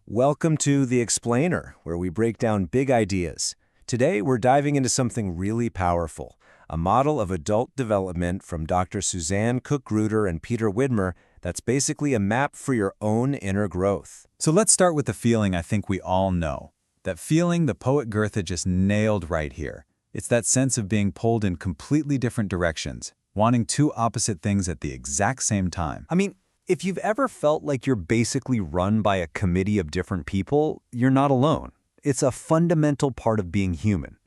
Welcome to The Explainer, where we break down big ideas. Today, we're diving into something really powerful, a model of adult development from Dr. Suzanne Cook-Gruder and Peter Widmer that's basically a map for your own inner growth. So let's start with the feeling I think we all know. That feeling the poet Goethe just nailed right here. It's that sense of being pulled in completely different directions, wanting two opposite things at the exact same time. If you've ever felt like you're basically run by a committee of different people, you're not alone. It's a fundamental part of being human.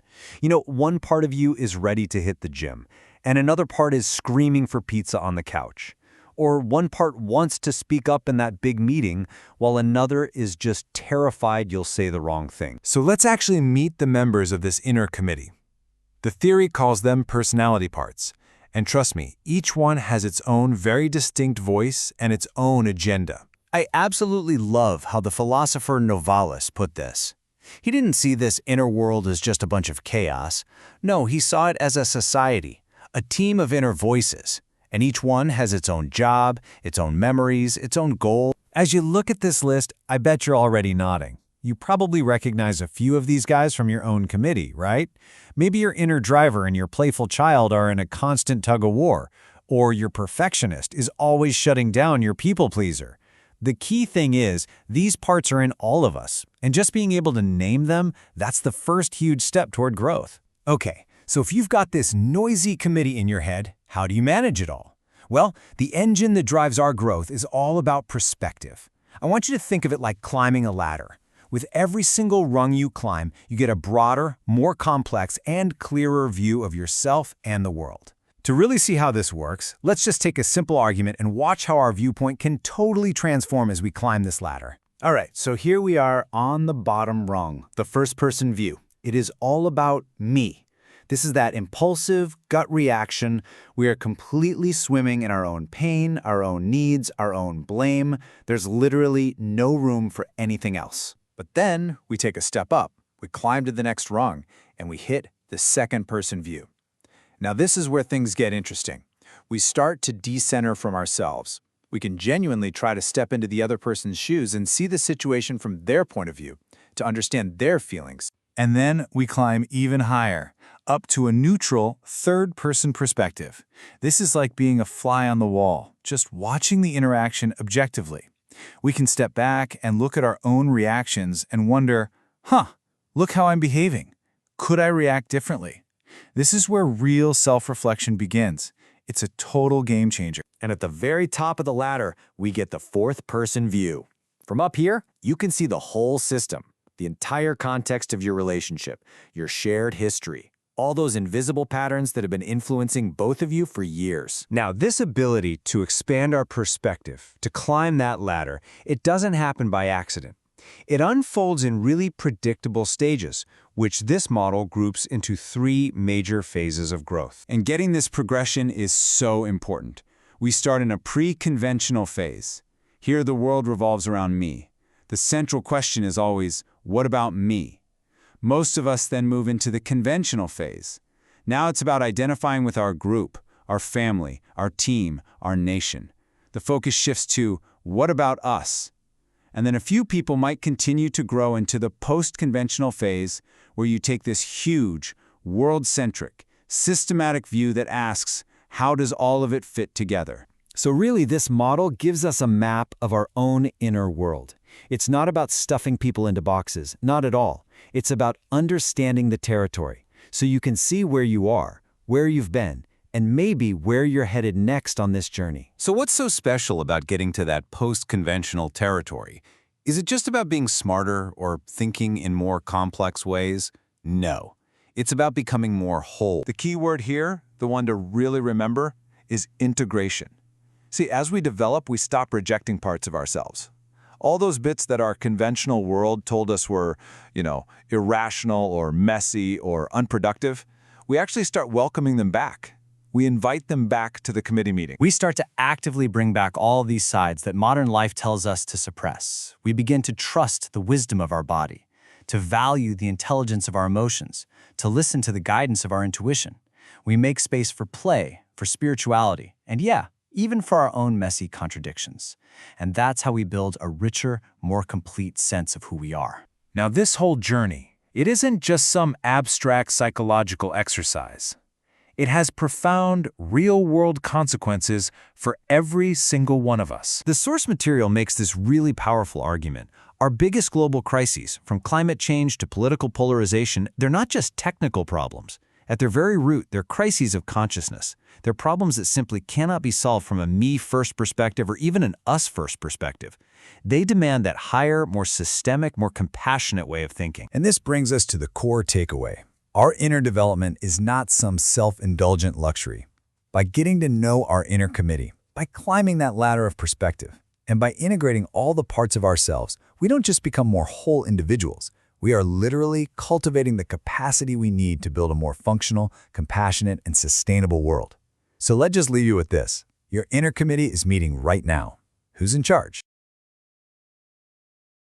One part of you is ready to hit the gym, and another part is screaming for pizza on the couch. Or one part wants to speak up in that big meeting, while another is just terrified you'll say the wrong thing. So let's actually meet the members of this inner committee. The theory calls them personality parts. And trust me, each one has its own very distinct voice and its own agenda. I absolutely love how the philosopher Novalis put this. He didn't see this inner world as just a bunch of chaos. No, he saw it as a society, a team of inner voices. And each one has its own job, its own memories, its own goal. As you look at this list, I bet you're already nodding. You probably recognize a few of these guys from your own committee, right? Maybe your inner driver and your playful child are in a constant tug-of-war, or your perfectionist is always shutting down your people-pleaser. The key thing is, these parts are in all of us, and just being able to name them, that's the first huge step toward growth. Okay, so if you've got this noisy committee in your head, how do you manage it all? Well, the engine that drives our growth is all about perspective. I want you to think of it like climbing a ladder. With every single rung you climb, you get a broader, more complex, and clearer view of yourself and the world. To really see how this works, let's just take a simple argument and watch how our viewpoint can totally transform as we climb this ladder. All right, so here we are on the bottom rung, the first-person view. It is all about me. This is that impulsive gut reaction. We are completely swimming in our own pain, our own needs, our own blame. There's literally no room for anything else. But then we take a step up, we climb to the next rung, and we hit the second-person view. Now this is where things get interesting. We start to decenter from ourselves. We can genuinely try to step into the other person's shoes and see the situation from their point of view, to understand their feelings. And then we climb even higher, up to a neutral, third-person perspective. This is like being a fly on the wall, just watching the interaction objectively. We can step back and look at our own reactions and wonder, look how I'm behaving. Could I react differently? This is where real self-reflection begins. It's a total game changer. And at the very top of the ladder, we get the fourth-person view. From up here, you can see the whole system, the entire context of your relationship, your shared history, all those invisible patterns that have been influencing both of you for years. Now, this ability to expand our perspective, to climb that ladder, it doesn't happen by accident. It unfolds in really predictable stages, which this model groups into three major phases of growth. And getting this progression is so important. We start in a pre-conventional phase. Here, the world revolves around me. The central question is always, what about me? Most of us then move into the conventional phase. Now it's about identifying with our group, our family, our team, our nation. The focus shifts to, what about us? And then a few people might continue to grow into the post-conventional phase, where you take this huge, world-centric, systematic view that asks, how does all of it fit together? So really, this model gives us a map of our own inner world. It's not about stuffing people into boxes, not at all. It's about understanding the territory, so you can see where you are, where you've been, and maybe where you're headed next on this journey. So what's so special about getting to that post-conventional territory? Is it just about being smarter or thinking in more complex ways? No. It's about becoming more whole. The key word here, the one to really remember, is integration. See, as we develop, we stop rejecting parts of ourselves. All those bits that our conventional world told us were, irrational or messy or unproductive, we actually start welcoming them back. We invite them back to the committee meeting. We start to actively bring back all these sides that modern life tells us to suppress. We begin to trust the wisdom of our body, to value the intelligence of our emotions, to listen to the guidance of our intuition. We make space for play, for spirituality, and even for our own messy contradictions. And that's how we build a richer, more complete sense of who we are. Now, this whole journey, it isn't just some abstract psychological exercise. It has profound, real-world consequences for every single one of us. The source material makes this really powerful argument. Our biggest global crises, from climate change to political polarization, they're not just technical problems. At their very root, they're crises of consciousness. They're problems that simply cannot be solved from a me-first perspective or even an us-first perspective. They demand that higher, more systemic, more compassionate way of thinking. And this brings us to the core takeaway. Our inner development is not some self-indulgent luxury. By getting to know our inner committee, by climbing that ladder of perspective, and by integrating all the parts of ourselves, we don't just become more whole individuals. We are literally cultivating the capacity we need to build a more functional, compassionate, and sustainable world. So let's just leave you with this. Your inner committee is meeting right now. Who's in charge?